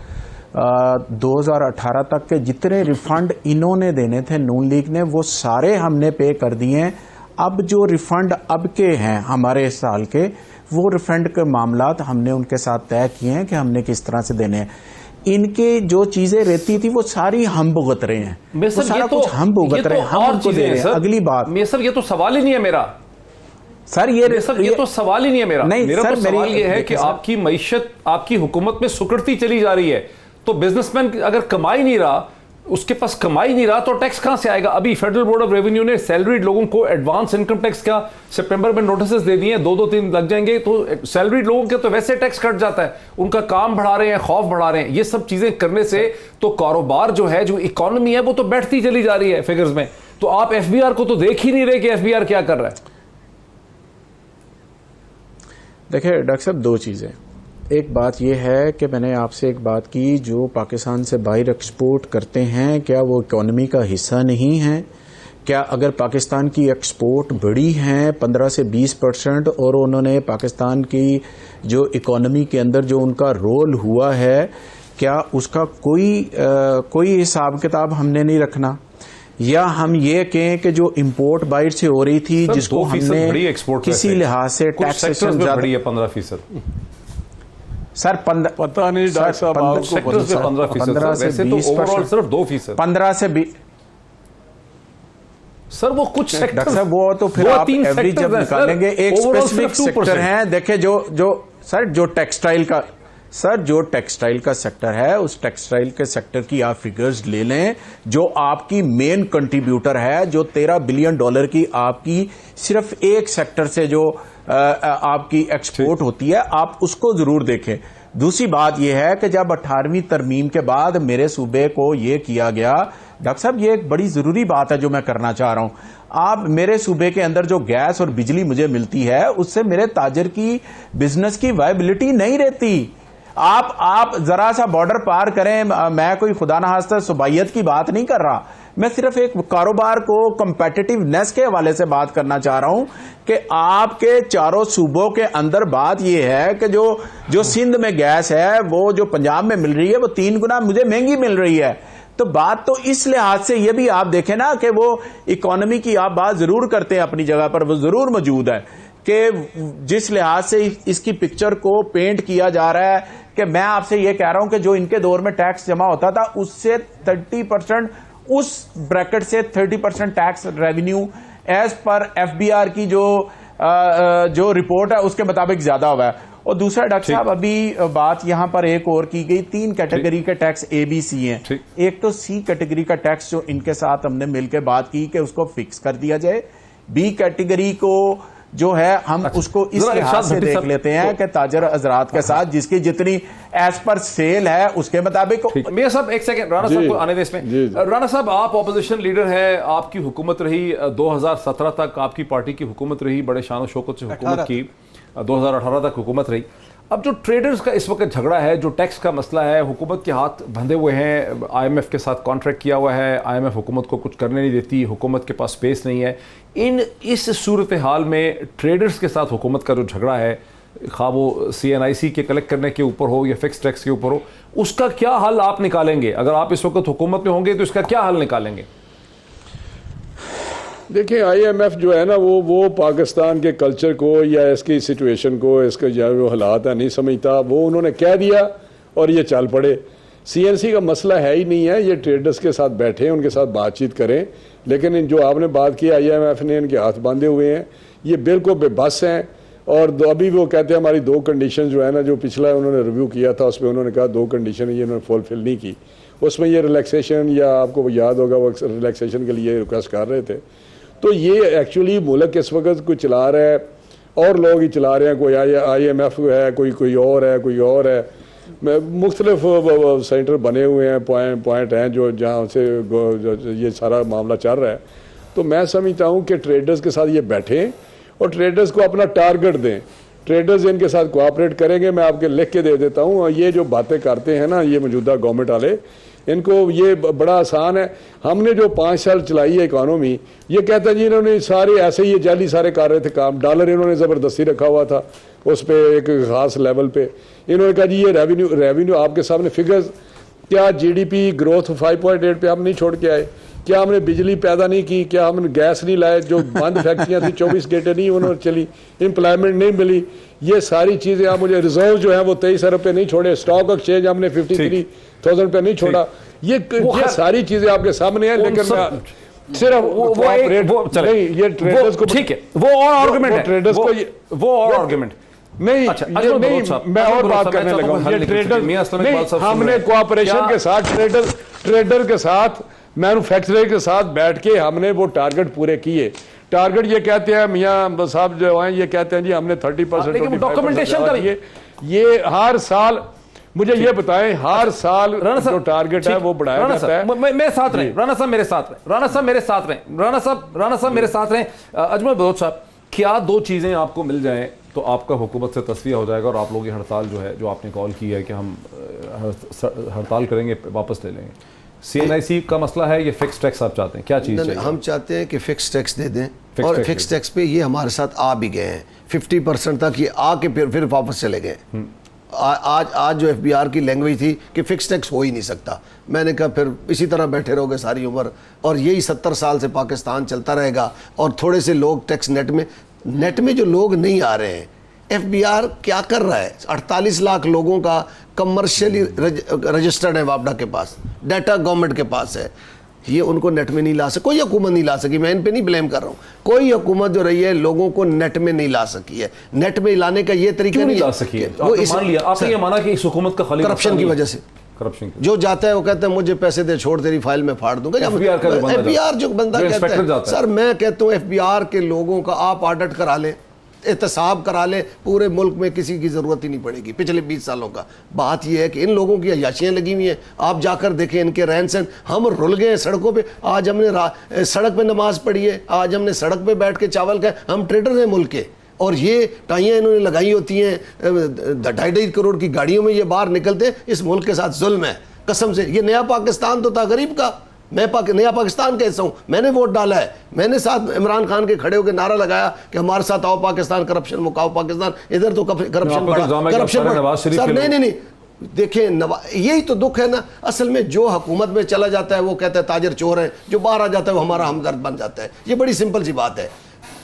2018 तक के जितने रिफ़ंड इन्होंने देने थे नून लीग ने, वो सारे हमने पे कर दिए हैं। अब जो रिफ़ंड अब के हैं हमारे साल के, वो रिफंड के मामलात हमने उनके साथ तय किए हैं कि हमने किस तरह से देने हैं। इनके जो चीजें रहती थी वो सारी हम भुगत रहे हैं, वो सारा कुछ हम भुगत रहे हैं, हम उनको दे रहे हैं। अगली बात सर, ये तो सवाल ही नहीं है मेरा सर, ये तो सवाल ही नहीं है मेरा। नहीं, मेरा सर, तो सवाल ये है कि आपकी मईशत, आपकी हुकूमत में सुकड़ती चली जा रही है, तो बिजनेसमैन अगर कमाई नहीं रहा, उसके पास कमाई नहीं रहा, तो टैक्स कहां से आएगा? अभी फेडरल बोर्ड ऑफ रेवेन्यू ने सैलरीड लोगों को एडवांस इनकम टैक्स का सितंबर में नोटिस दे दिए हैं, 2-3 लग जाएंगे, तो सैलरीड लोगों के तो वैसे टैक्स कट जाता है, उनका काम बढ़ा रहे हैं, खौफ बढ़ा रहे हैं। ये सब चीजें करने से तो कारोबार जो है, जो इकोनॉमी है, वो तो बैठती चली जा रही है फिगर्स में। तो आप FBR को तो देख ही नहीं रहे कि FBR क्या कर रहा है। देखिए डॉक्टर साहब, दो चीजें। एक बात यह है कि मैंने आपसे एक बात की, जो पाकिस्तान से बाहर एक्सपोर्ट करते हैं, क्या वो इकोनॉमी का हिस्सा नहीं है? क्या अगर पाकिस्तान की एक्सपोर्ट बढ़ी है 15 से 20% और उन्होंने पाकिस्तान की जो इकोनॉमी के अंदर जो उनका रोल हुआ है, क्या उसका कोई हिसाब किताब हमने नहीं रखना? या हम ये कहें कि जो इंपोर्ट बाहर से हो रही थी, जिसको हमने किसी लिहाज से टैक्सेशन बढ़ी है 15%। सर पता नहीं डॉक्टर साहब, आपको 15% वैसे तो ओवरऑल सिर्फ 2%। 15 से 20 सर, वो कुछ सेक्टर, सर वो तो फिर आप एवरेज जब निकालेंगे, एक स्पेसिफिक सेक्टर है। देखिए जो टेक्सटाइल का सेक्टर है, उस टेक्सटाइल के सेक्टर की आप फिगर्स ले लें, जो आपकी मेन कंट्रीब्यूटर है, जो $13 बिलियन की आपकी सिर्फ एक सेक्टर से जो आपकी एक्सपोर्ट होती है, आप उसको जरूर देखें। दूसरी बात यह है कि जब 18वीं तरमीम के बाद मेरे सूबे को यह किया गया, डॉक्टर साहब ये एक बड़ी जरूरी बात है जो मैं करना चाह रहा हूं, आप मेरे सूबे के अंदर जो गैस और बिजली मुझे मिलती है, उससे मेरे ताजर की बिजनेस की वायबिलिटी नहीं रहती। आप जरा सा बॉर्डर पार करें, मैं कोई खुदा ना खास्ता सुबाइयत की बात नहीं कर रहा, मैं सिर्फ एक कारोबार को कंपेटिटिवनेस के हवाले से बात करना चाह रहा हूं कि आपके चारों सूबों के अंदर बात यह है कि जो सिंध में गैस है, वो जो पंजाब में मिल रही है, वो 3 गुना मुझे महंगी मिल रही है। तो बात तो इस लिहाज से ये भी आप देखें ना कि वो इकोनॉमी की आप बात जरूर करते हैं, अपनी जगह पर वो जरूर मौजूद है, कि जिस लिहाज से इसकी पिक्चर को पेंट किया जा रहा है, कि मैं आपसे ये कह रहा हूं कि जो इनके दौर में टैक्स जमा होता था, उससे 30%, उस ब्रैकेट से 30% tax revenue as per FBR की जो रिपोर्ट है उसके मुताबिक ज्यादा हुआ है। और दूसरा डॉक्टर साहब, अभी बात यहां पर एक और की गई, 3 कैटेगरी के टैक्स ABC हैं। एक तो C कैटेगरी का टैक्स जो इनके साथ हमने मिलकर बात की कि उसको फिक्स कर दिया जाए, B कैटेगरी को जो है हम उसको इस लिहाज से देख लेते हैं कि ताजर हजरात के साथ जिसकी जितनी एज पर सेल है उसके मुताबिक। मेरा साहब एक सेकंड, राणा साहब को आने दें इसमें। राणा साहब, आप ऑपोजिशन लीडर है, आपकी हुकूमत रही 2017 तक, आपकी पार्टी की हुकूमत रही, बड़े शान और शौकत से हुकूमत की, 2018 तक हुकूमत रही। अब जो ट्रेडर्स का इस वक्त झगड़ा है, जो टैक्स का मसला है, हुकूमत के हाथ बंधे हुए हैं, IMF के साथ कॉन्ट्रैक्ट किया हुआ है, IMF हुकूमत को कुछ करने नहीं देती, हुकूमत के पास स्पेस नहीं है। इस सूरत हाल में ट्रेडर्स के साथ हुकूमत का जो झगड़ा है, खा वो CNIC के कलेक्ट करने के ऊपर हो या फिक्स टैक्स के ऊपर हो, उसका क्या हल आप निकालेंगे? अगर आप इस वक्त हुकूमत में होंगे तो इसका क्या हल निकालेंगे? देखिए, IMF जो है ना वो पाकिस्तान के कल्चर को या इसकी सिचुएशन को, इसका जो हालात है नहीं समझता। वो उन्होंने कह दिया और ये चल पड़े। CNC का मसला है ही नहीं है, ये ट्रेडर्स के साथ बैठे, उनके साथ बातचीत करें। लेकिन जो आपने बात की IMF ने इनके हाथ बांधे हुए हैं, ये बिल्कुल बेबस हैं। और अभी वो कहते हैं हमारी 2 कंडीशन जो है ना, जो पिछला उन्होंने रिव्यू किया था उसमें उन्होंने कहा 2 कंडीशन ये उन्होंने फुलफिल नहीं की। उसमें ये रिलैक्सेशन, या आपको याद होगा वो रिलैक्सेशन के लिए रिक्वेस्ट कर रहे थे। तो ये एक्चुअली मुल्क इस वक्त कोई चला रहा है और लोग ही चला रहे हैं। कोई IMF है, कोई और है, कोई और है। मुख्तलिफ सेंटर बने हुए हैं, पॉइंट हैं जो जहाँ से ये सारा मामला चल रहा है। तो मैं समझता हूँ कि ट्रेडर्स के साथ ये बैठें और ट्रेडर्स को अपना टारगेट दें। ट्रेडर्स इनके साथ कोऑपरेट करेंगे। मैं आपके लिख के दे देता हूँ। ये जो बातें करते हैं ना ये मौजूदा गवर्नमेंट वाले, इनको ये बड़ा आसान है। हमने जो 5 साल चलाई है इकॉनमी, ये कहते हैं जी इन्होंने सारे ऐसे ही जाली सारे कर रहे थे काम। डॉलर इन्होंने ज़बरदस्ती रखा हुआ था उस पर एक ख़ास लेवल पे। इन्होंने कहा जी ये रेवेन्यू आपके सामने फिगर्स, क्या GDP ग्रोथ 5.8 पे हम नहीं छोड़ के आए? क्या हमने बिजली पैदा नहीं की? क्या हमने गैस नहीं लाए? जो बंद फैक्ट्रियाँ थी 24 घंटे नहीं उन्होंने चली, एम्प्लॉयमेंट नहीं मिली। ये सारी चीज़ें आप मुझे, रिजर्व जो है वो 23 अरब पे नहीं छोड़े, स्टॉक एक्सचेंज हमने 53,000 पे नहीं छोड़ा। ये सारी चीजें आपके सामने है। लेकिन सिर्फ ये ट्रेडर्स को, ठीक है, वो और आर्गुमेंट है, ट्रेडर्स को वो और आर्गुमेंट नहीं। अच्छा, नहीं, मैं और बात करने लगा हूं। ये ट्रेडर्स, हमने कोऑपरेशन के साथ ट्रेडर के साथ, मैन्युफैक्चरर के साथ बैठ के हमने वो टारगेट पूरे किए। टारगेट ये कहते हैं मियां साहब जो हैं, ये कहते हैं जी हमने 30% डॉक्यूमेंटेशन का ये हर साल, मुझे ये बताएं, हर साल जो टारगेट है वो बढ़ाया जाता है। मेरे साथ रहे राना साहब, मेरे साथ रहे राना साहब, मेरे साथ रहे राना साहब, मेरे साथ रहे। अजमल बलोच साहब, क्या 2 चीजें आपको मिल जाएं तो आपका हुकूमत से तस्वीर हो जाएगा और आप लोग ये हड़ताल जो है, जो आपने कॉल की है कि हम हड़ताल करेंगे, वापस ले लेंगे? CNIC का मसला है, ये फिक्स टैक्स आप चाहते हैं, क्या चीज़ चाहिए? हम चाहते हैं कि फिक्स टैक्स दे दें और फिक्स टैक्स पे ये हमारे साथ आ भी गए हैं। 50% तक ये आके फिर वापस चले गए। आज जो FBR की लैंग्वेज थी कि फिक्स टैक्स हो ही नहीं सकता, मैंने कहा फिर इसी तरह बैठे रहोगे सारी उम्र और यही 70 साल से पाकिस्तान चलता रहेगा। और थोड़े से लोग टैक्स नेट में जो लोग नहीं आ रहे हैं, FBR क्या कर रहा है? 48 लाख लोगों का कमर्शियली रजिस्टर्ड है वापडा के पास, डाटा गवर्नमेंट के पास है। ये उनको नेट में नहीं ला सकी, कोई हुकूमत नहीं ला सकी। मैं इन पे नहीं ब्लेम कर रहा हूँ, कोई हुकूमत जो रही है लोगों को नेट में नहीं ला सकी है। नेट में लाने का ये तरीका नहीं ला सकी है। वो मान लिया आपने ये माना कि इस हुकूमत का खाली करप्शन की वजह से, करप्शन जो जाता है वो कहता है मुझे पैसे दे, छोड़ तेरी फाइल में फाड़ दूंगा। FBR जो बंदा कहता है, सर मैं कहता हूँ FBR के लोगों का आप ऑडिट करा लें, एहतसाब करा ले, पूरे मुल्क में किसी की ज़रूरत ही नहीं पड़ेगी पिछले 20 सालों का। बात यह है कि इन लोगों की अयाशियाँ लगी हुई हैं। आप जाकर देखें इनके रहन सहन, हम रुल गए हैं सड़कों पे। आज हमने सड़क पे नमाज पढ़ी है, आज हमने सड़क पे बैठ के चावल खाए। हम ट्रेडर हैं मुल्क के, और ये टाइयाँ इन्होंने लगाई होती हैं, 2.5 करोड़ की गाड़ियों में ये बाहर निकलते हैं। इस मुल्क के साथ जुल्म है कसम से। ये नया पाकिस्तान तो था गरीब का, मैं नया पाकिस्तान का हिस्सा हूँ, मैंने वोट डाला है, मैंने साथ इमरान खान के खड़े होकर नारा लगाया कि हमारे साथ आओ पाकिस्तान, करप्शन मुकाओ पाकिस्तान। इधर तो करप्शन बढ़ा, सर नहीं देखें, यही तो दुख है ना। असल में जो हुकूमत में चला जाता है वो कहता है ताजर चोर है, जो बाहर आ जाता है वो हमारा हमदर्द बन जाता है। ये बड़ी सिंपल सी बात है।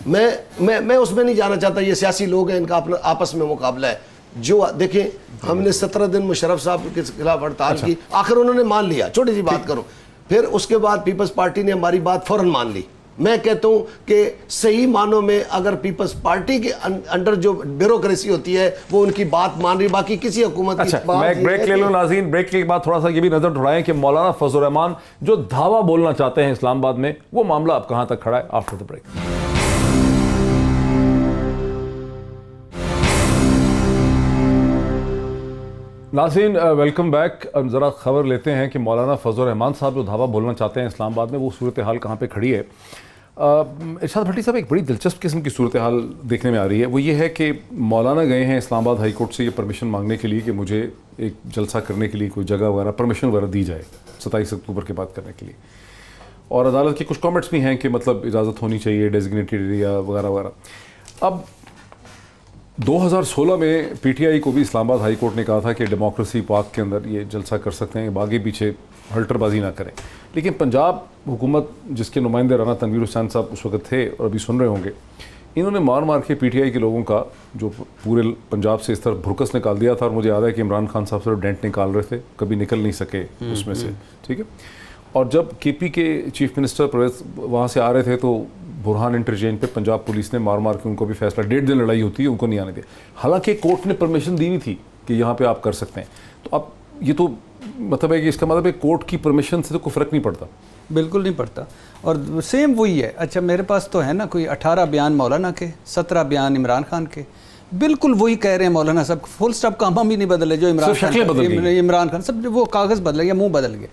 मैं उसमें नहीं जाना चाहता, ये सियासी लोग हैं, इनका अपना आपस में मुकाबला है। जो देखें, हमने 17 दिन मुशर्रफ साहब के खिलाफ हड़ताल की, आखिर उन्होंने मान लिया। छोटी सी बात करूं, फिर उसके बाद पीपल्स पार्टी ने हमारी बात फौरन मान ली। मैं कहता हूं कि सही मानों में अगर पीपल्स पार्टी के अंडर जो ब्यूरोक्रेसी होती है वो उनकी बात मान रही, बाकी किसी हुकूमत की बात। मैं एक ब्रेक ले लूं नाज़रीन। ब्रेक के बाद थोड़ा सा ये भी नजर उठाएं कि मौलाना फजल रहमान जो धावा बोलना चाहते हैं इस्लामाबाद में, वो मामला अब कहां तक खड़ा है। After the break. नाज़रीन वेलकम बैक। ज़रा खबर लेते हैं कि मौलाना फजल रहमान साहब जो धावा बोलना चाहते हैं इस्लामाबाद में, वो सूरत हाल कहाँ पे खड़ी है। इरशाद भट्टी साहब, एक बड़ी दिलचस्प किस्म की सूरत हाल देखने में आ रही है। वो ये है कि मौलाना गए हैं इस्लामाबाद हाई कोर्ट से ये परमिशन मांगने के लिए कि मुझे एक जलसा करने के लिए कोई जगह वगैरह परमिशन वगैरह दी जाए 27 अक्टूबर के बाद करने के लिए, और अदालत के कुछ कमेंट्स भी हैं कि मतलब इजाज़त होनी चाहिए, डेजिग्नेटेड एरिया वगैरह वगैरह। अब 2016 में पीटीआई को भी इस्लामाबाद हाई कोर्ट ने कहा था कि डेमोक्रेसी पार्क के अंदर ये जलसा कर सकते हैं, आगे पीछे हल्टरबाजी ना करें। लेकिन पंजाब हुकूमत, जिसके नुमाइंदे राना तनवीर हुसैन साहब उस वक्त थे और अभी सुन रहे होंगे, इन्होंने मार मार के पीटीआई के लोगों का जो पूरे पंजाब से इस तरह भुरकस निकाल दिया था। और मुझे याद है कि इमरान खान साहब सिर्फ डेंट निकाल रहे थे, कभी निकल नहीं सके उसमें से, ठीक है। और जब केपी के चीफ मिनिस्टर परवेज वहाँ से आ रहे थे तो बुरहान इंटरचेंज पे पंजाब पुलिस ने मार मार के उनको भी फैसला, 1.5 दिन लड़ाई होती है, उनको नहीं आने दिया। हालांकि कोर्ट ने परमिशन दी हुई थी कि यहाँ पे आप कर सकते हैं। तो अब ये तो मतलब है कि इसका मतलब है कोर्ट की परमिशन से तो कोई फ़र्क नहीं पड़ता। बिल्कुल नहीं पड़ता। और सेम वही है। अच्छा, मेरे पास तो है ना कोई 18 बयान मौलाना के, 17 बयान इमरान खान के, बिल्कुल वही कह रहे हैं मौलाना साहब, फुल स्टॉप का हम भी नहीं बदले जो इमरान खान सब, वो कागज़ बदल गया, मुंह बदल गया।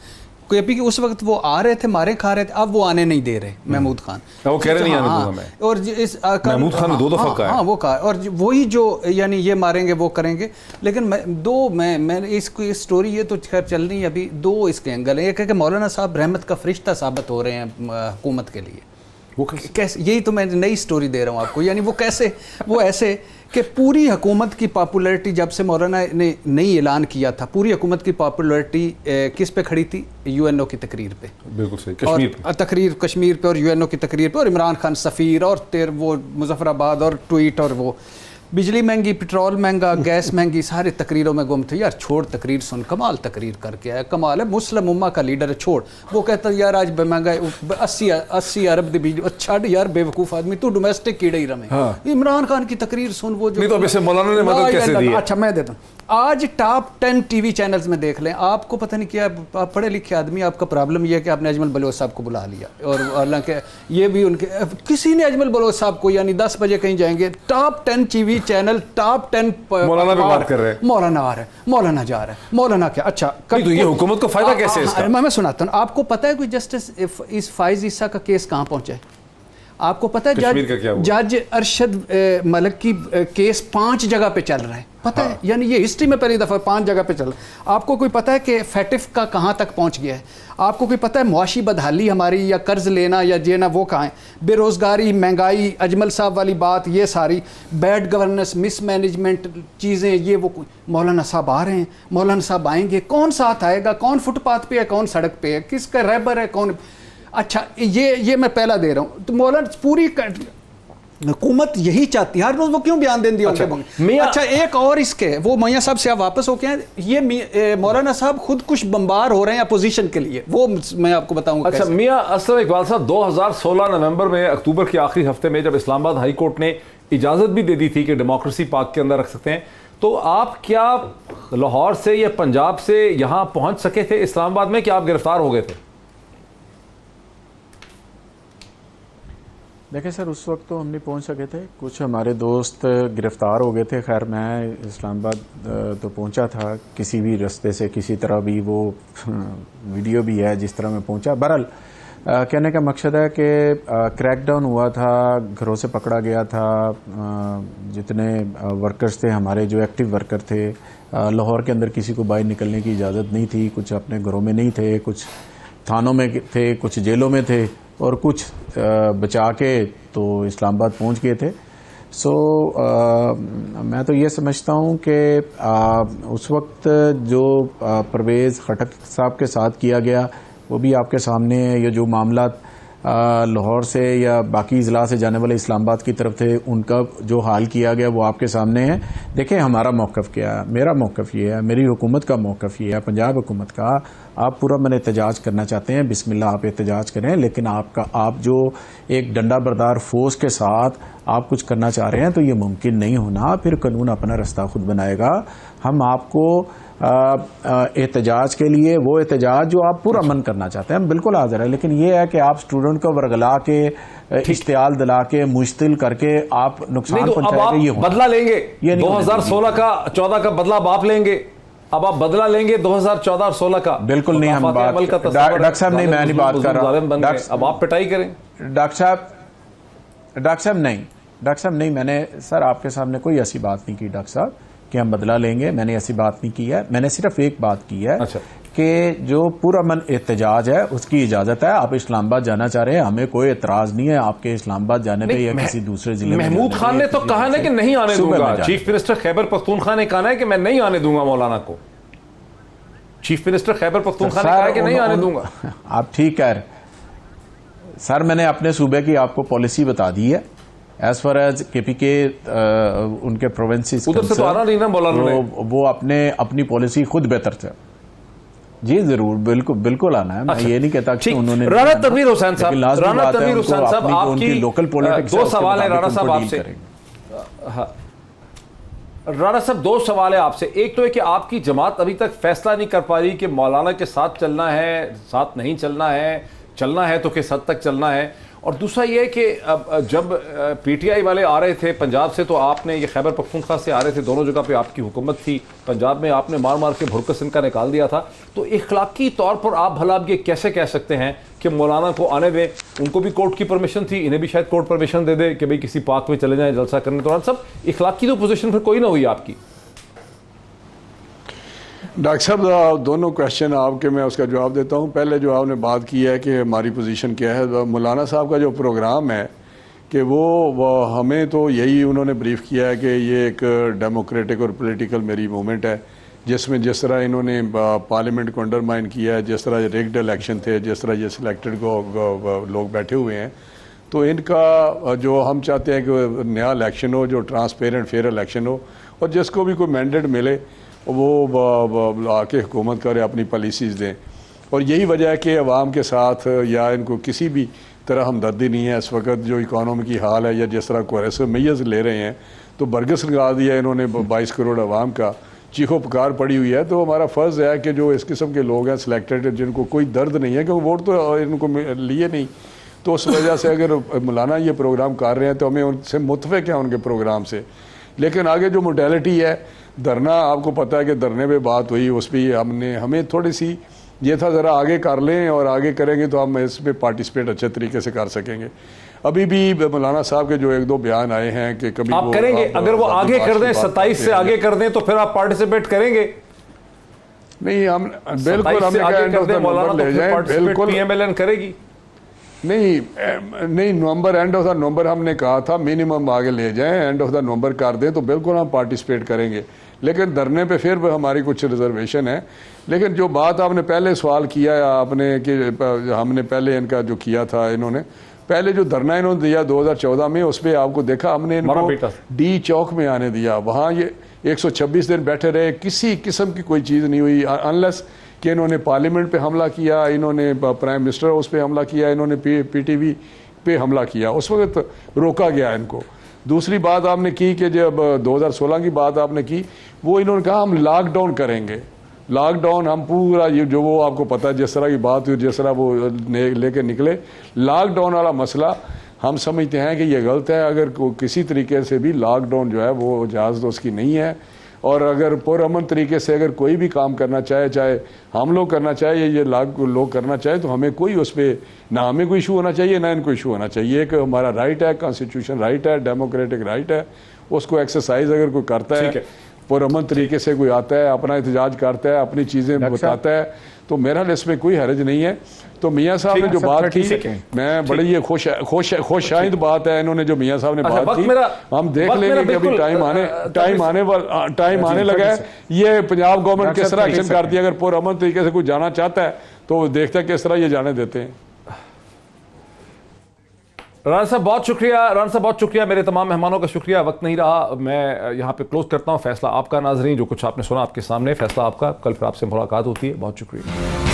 केपी के उस वक्त वो आ रहे थे, मारे खा रहे थे, अब वो आने नहीं दे रहे महमूद खान, वो कह रहे नहीं आने दूंगा मैं। और इस महमूद खान ने 2 दफ़ा कहा है। हाँ, वो कहा। और वही जो यानी ये मारेंगे वो करेंगे। लेकिन मैं इसको स्टोरी ये तो खैर चल रही है अभी, 2 इसके एंगल हैं। एक है कि मौलाना साहब रहमत का फरिश्ता साबित हो रहे हैं हुकूमत के लिए। वो कैसे, यही तो मैं नई स्टोरी दे रहा हूँ आपको। यानी वो कैसे, वो ऐसे कि पूरी हुकूमत की पॉपुलैरिटी जब से मौलाना ने नई ऐलान किया था, पूरी हुकूमत की पॉपुलैरिटी किस पे खड़ी थी? यूएनओ की तकरीर पे। बिल्कुल सही, कश्मीर पे। तकरीर कश्मीर पे और यूएनओ की तकरीर पे, और इमरान खान सफ़ीर, और वो मुजफ्फराबाद और ट्वीट, और वो बिजली महंगी, पेट्रोल महंगा, गैस महंगी, सारे तकरीरों में गुम थे। यार छोड़ तकरीर सुन, कमाल तकरीर करके आया, कमाल है, मुस्लिम उम्मा का लीडर है, छोड़। वो कहता है यार आज महंगाई 80 अरब दी बिजली, अच्छा यार बेवकूफ़ आदमी, तू डोमेस्टिक कीड़े ही रमे। हाँ। इमरान खान की तकरीर सुन, वो जो नहीं तो वैसे मौलाना ने मदद कैसे दी है? अच्छा मैं देता हूँ, आज टॉप 10 टीवी चैनल्स में देख लें, आपको पता नहीं क्या, आप पढ़े लिखे आदमी, आपका प्रॉब्लम यह है कि आपने अजमल बलोच साहब को बुला लिया, और हालांकि ये भी उनके, किसी ने अजमल बलोच साहब को, यानी 10 बजे कहीं जाएंगे, टॉप 10 टीवी चैनल, टॉप 10 मौलाना पे बात कर रहे हैं, मौलाना आ रहा है, मौलाना जा रहा है, मौलाना क्या। अच्छा तो ये हुकूमत को फायदा कैसे है इसका? मैं सुनाता हूँ। आपको पता है कोई जस्टिस इस फाइज ईसा का केस कहाँ पहुंचा है? आपको पता है जज अरशद मलिक की केस 5 जगह पे चल रहा है, पता है? यानी ये हिस्ट्री में पहली दफ़ा 5 जगह पे चल रहा है। आपको कोई पता है कि फैटिफ का कहाँ तक पहुँच गया है? आपको कोई पता है मुआशी बदहाली हमारी, या कर्ज लेना या जेना, वो कहाँ है? बेरोज़गारी, महंगाई, अजमल साहब वाली बात, ये सारी बैड गवर्नेंस, मिसमैनेजमेंट चीज़ें, ये वो मौलाना साहब आ रहे हैं, मौलाना साहब आएंगे, कौन साथ आएगा? कौन फुटपाथ पे है, कौन सड़क पे है, किसका रहबर है, कौन? अच्छा ये मैं पहला दे रहा हूँ। तो मौलाना पूरी हुकूमत यही चाहती है, हर रोज वो क्यों बयान देंदी है? अच्छा एक और इसके, वो मियाँ साहब से आप वापस होके हैं, ये मौलाना साहब खुद कुछ बम्बार हो रहे हैं अपोजिशन के लिए, वो मैं आपको बताऊंगा। अच्छा मियाँ असलम इकबाल साहब, 2016 नवंबर में, अक्टूबर के आखिरी हफ्ते में, जब इस्लामाबाद हाई कोर्ट ने इजाज़त भी दे दी थी कि डेमोक्रेसी पार्क के अंदर रख सकते हैं, तो आप क्या लाहौर से या पंजाब से यहाँ पहुँच सके थे इस्लामाबाद में, कि आप गिरफ्तार हो गए थे? देखिए सर, उस वक्त तो हम नहीं पहुंच सके थे, कुछ हमारे दोस्त गिरफ़्तार हो गए थे। खैर मैं इस्लामाबाद तो पहुंचा था किसी भी रास्ते से, किसी तरह भी, वो वीडियो भी है जिस तरह मैं पहुंचा। बहरहाल कहने का मकसद है कि क्रैकडाउन हुआ था, घरों से पकड़ा गया था, जितने वर्कर्स थे हमारे, जो एक्टिव वर्कर थे, लाहौर के अंदर किसी को बाहर निकलने की इजाज़त नहीं थी, कुछ अपने घरों में नहीं थे, कुछ थानों में थे, कुछ जेलों में थे, और कुछ बचा के तो इस्लामाबाद पहुंच गए थे। मैं तो ये समझता हूं कि उस वक्त जो परवेज़ खटक साहब के साथ किया गया वो भी आपके सामने है। ये जो मामला लाहौर से या बाकी ज़िला से जाने वाले इस्लामाबाद की तरफ थे, उनका जो हाल किया गया वो आपके सामने है। देखें हमारा मौक़िफ़ क्या है, मेरा मौक़िफ़ ये है, मेरी हुकूमत का मौक़िफ़ ये है, पंजाब हुकूमत का। आप पूरा मैंने एहतजाज करना चाहते हैं, बिस्मिल्लाह आप एहतजाज करें, लेकिन आप जो एक डंडा बरदार फोर्स के साथ आप कुछ करना चाह रहे हैं तो ये मुमकिन नहीं होना, फिर कानून अपना रास्ता खुद बनाएगा। हम आपको एहतजाज के लिए, वो एहतजाज जो आप पूरा मन करना चाहते हैं, हम बिल्कुल हाजिर है, लेकिन ये है कि आप स्टूडेंट को वर्गला के, इश्तियाल दिला के, मुश्तिल करके आप नुकसान पहुंचाएंगे। ये बदला लेंगे 2016 का 14 का बदला आप लेंगे, अब आप बदला लेंगे 2014 और 16 का? बिल्कुल नहीं। हम बात, डॉक्टर साहब नहीं, मैं नहीं बात कर रहा। अब आप पिटाई करें डॉक्टर साहब, डॉक्टर साहब नहीं, मैंने सर आपके सामने कोई ऐसी बात नहीं की डॉक्टर साहब कि हम बदला लेंगे, मैंने ऐसी बात नहीं की है। मैंने सिर्फ एक बात की है अच्छा। कि जो पुरअमन एहतजाज है उसकी इजाजत है। आप इस्लामाबाद जाना चाह रहे हैं, हमें कोई एतराज नहीं है आपके इस्लामाबाद जाने पे या किसी दूसरे जिले में। महमूद खान ने तो कहा ना कि नहीं आने दूंगा। चीफ मिनिस्टर खैबर पख्तूनख्वा ने कहा है कि मैं नहीं आने दूंगा मौलाना को। चीफ मिनिस्टर खैबर पख्तूनख्वा ने कहा कि नहीं आने दूंगा। आप ठीक कह रहे सर, मैंने अपने सूबे की आपको पॉलिसी बता दी है एज फार एज केपीके उनके प्रोविंसेस उधर से तो आना नहीं ना मौलाना ने। वो अपनी पॉलिसी खुद बेहतर थे। जी जरूर, बिल्कुल आना है। मैं ये नहीं कहता कि उन्होंने। राना तनवीर हुसैन साहब, आपकी लोकल पॉलिटिक्स दो सवाल है राना साहब आपसे। राना साहब, दो सवाल है आपसे। एक तो है कि आपकी जमात अभी तक फैसला नहीं कर पा रही कि मौलाना के साथ चलना है, साथ नहीं चलना है तो किस हद तक चलना है। और दूसरा ये है कि जब पीटीआई वाले आ रहे थे पंजाब से, तो आपने ये खैबर पख्तूनख्वा से आ रहे थे, दोनों जगह पे आपकी हुकूमत थी। पंजाब में आपने मार के भुरकस इनका निकाल दिया था। तो इखलाकी तौर पर आप भला ये कैसे कह सकते हैं कि मौलाना को आने दें? उनको भी कोर्ट की परमिशन थी, इन्हें भी शायद कोर्ट परमिशन दे दे कि भाई किसी पार्क में चले जाएं जलसा करने। तो सब इखलाकी तो पोजीशन फिर कोई ना हुई आपकी। डॉक्टर साहब, दोनों क्वेश्चन आपके मैं उसका जवाब देता हूँ। पहले जो आपने बात की है कि हमारी पोजीशन क्या है, मौलाना साहब का जो प्रोग्राम है कि वो हमें तो यही उन्होंने ब्रीफ किया है कि ये एक डेमोक्रेटिक और पॉलिटिकल मेरी मूवमेंट है, जिसमें जिस तरह इन्होंने पार्लियामेंट को अंडरमाइन किया है, जिस तरह रिग्ड इलेक्शन थे, जिस तरह ये सिलेक्टेड को लोग बैठे हुए हैं, तो इनका जो हम चाहते हैं कि नया इलेक्शन हो, जो ट्रांसपेरेंट फेयर इलेक्शन हो, और जिसको भी कोई मैंडेट मिले वो आके हुकूमत करे, अपनी पॉलिसीज़ दें। और यही वजह है कि अवाम के साथ या इनको किसी भी तरह हमदर्दी नहीं है। इस वक्त जो इकॉनमी की हाल है या जिस तरह कोरेसिव मेजर्स ले रहे हैं, तो बरगस लगा दिया इन्होंने 22 करोड़ अवाम का, चीखो पुकार पड़ी हुई है। तो हमारा फ़र्ज़ है कि जो इस किस्म के लोग हैं सिलेक्टेड, जिनको कोई दर्द नहीं है क्योंकि वोट तो इनको लिए नहीं, तो उस वजह से अगर मौलाना ये प्रोग्राम कर रहे हैं तो हमें उनसे मुतफ़िक़ है उनके प्रोग्राम से। लेकिन आगे जो मोडेलिटी है, धरना, आपको पता है कि धरने पे बात हुई, उस पर हमें थोड़ी सी ये था ज़रा आगे कर लें, और आगे करेंगे तो हम इसमें पार्टिसिपेट अच्छे तरीके से कर सकेंगे। अभी भी मौलाना साहब के जो एक दो बयान आए हैं कि कभी आप करेंगे, अगर वो आगे कर दें, 27 से आगे कर दें, तो फिर आप पार्टिसिपेट करेंगे? नहीं, हम बिल्कुल पीएमएलएन करेगी। नहीं, नवंबर, एंड ऑफ द नवंबर हमने कहा था मिनिमम आगे ले जाएं, एंड ऑफ द नवंबर कर दें तो बिल्कुल हम पार्टिसिपेट करेंगे। लेकिन धरने पे फिर हमारी कुछ रिजर्वेशन है। लेकिन जो बात आपने पहले सवाल किया है आपने कि हमने पहले इनका जो किया था, इन्होंने पहले जो धरना इन्होंने दिया 2014 में, उस पर आपको देखा हमने इनको डी चौक में आने दिया। वहाँ ये 126 दिन बैठे रहे, किसी किस्म की कोई चीज़ नहीं हुई, अनलेस कि इन्होंने पार्लियामेंट पे हमला किया, इन्होंने प्राइम मिनिस्टर हाउस पे हमला किया, इन्होंने पीटीवी पे हमला किया, उस वक्त रोका गया इनको। दूसरी बात आपने की कि जब 2016 की बात आपने की, वो इन्होंने कहा हम लॉकडाउन करेंगे। लॉकडाउन हम पूरा ये जो वो आपको पता है जिस तरह की बात हुई, जिस तरह वो लेके निकले, लॉकडाउन वाला मसला हम समझते हैं कि ये गलत है। अगर किसी तरीके से भी लॉकडाउन जो है वो इजाज़त उसकी नहीं है, और अगर पुरअमन तरीके से अगर कोई भी काम करना चाहे, चाहे हम लोग करना चाहे ये लोग करना चाहे, तो हमें कोई उस पर ना हमें कोई इशू होना चाहिए ना इनको इशू होना चाहिए। एक हमारा राइट है, कॉन्स्टिट्यूशन राइट है, डेमोक्रेटिक राइट है, उसको एक्सरसाइज अगर कोई करता है, पुरअमन तरीके से कोई आता है, अपना एहतजाज करता है, अपनी चीज़ें बताता है, तो मेरा इसमें कोई हर्ज नहीं है। तो मियाँ साहब ने जो बात की, मैं बड़ी ये खुशाइंद बात है इन्होंने जो मियाँ साहब ने बात की, हम देख लेंगे कि अभी टाइम आने लगा है। ये पंजाब गवर्नमेंट किस तरह एक्शन करती है, अगर पुरअमन तरीके से कोई जाना चाहता है तो देखते हैं किस तरह ये जाने देते हैं। राना साहब बहुत शुक्रिया, मेरे तमाम मेहमानों का शुक्रिया। वक्त नहीं रहा, मैं यहाँ पे क्लोज करता हूँ। फैसला आपका नाज़रीन, जो कुछ आपने सुना आपके सामने, फैसला आपका। कल फिर आपसे मुलाकात होती है। बहुत शुक्रिया।